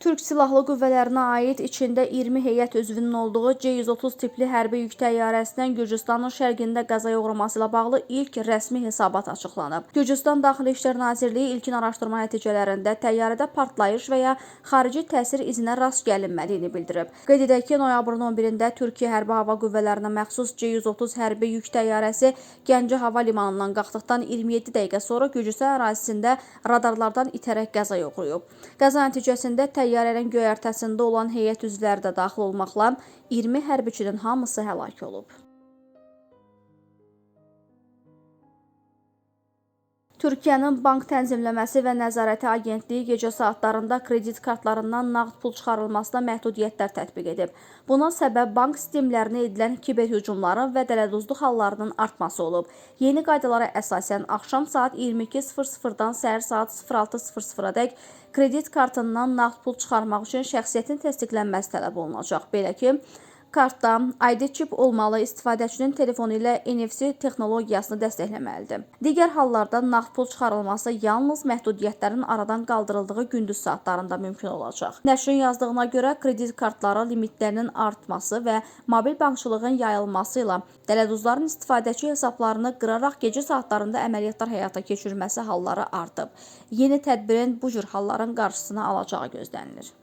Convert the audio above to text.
Türk Silahlı Qüvvələrinə aid içində 20 heyət üzvünün olduğu C-130 tipli hərbi yük təyyarəsinin Gürcüstanın şərqində qəzaya uğraması ilə bağlı ilk rəsmi hesabat açıqlanıb. Gürcüstan Daxili İşlər Nazirliyi ilkin araşdırma nəticələrində təyyarədə partlayış və ya xarici təsir izinə rast gəlinmədiyini bildirib. Qeyd edək ki, noyabrın 11-də Türkiyə Hərbi Hava Qüvvələrinə məxsus C-130 hərbi yük təyyarəsi Gəncə Hava Limanından qalxdıqdan 27 dəqiqə sonra Gürcüstan ərazisində radarlardan itərək qəzaya uğrayıb. Qəza nəticəsində təyyarənin göyərtəsində olan heyət üzvləri də daxil olmaqla 20 hərbiçinin hamısı həlak olub. Türkiyənin Bank Tənzimləməsi və Nəzarəti Agentliyi gecə saatlarında kredit kartlarından nağd pul çıxarılmasına məhdudiyyətlər tətbiq edib. Buna səbəb bank sistemlərinə edilən kiberhücumların və dələduzluq hallarının artması olub. Yeni qaydalara əsasən axşam saat 22:00-dan səhər saat 06:00-dək kredit kartından nağd pul çıxarmaq üçün şəxsiyyətin təsdiqlənməsi tələb olunacaq. Belə ki, kartda ID çip olmalı, istifadəçinin telefonu ilə NFC texnologiyasını dəstəkləməlidir. Digər hallarda nağd pul çıxarılması yalnız məhdudiyyətlərin aradan qaldırıldığı gündüz saatlarında mümkün olacaq. Nəşrin yazdığına görə kredit kartları limitlərinin artması və mobil bankçılığın yayılması ilə dələduzların istifadəçi hesablarını qıraraq gecə saatlarında əməliyyatlar həyata keçirməsi halları artıb. Yeni tədbirin bu cür halların qarşısını alacağı gözlənilir.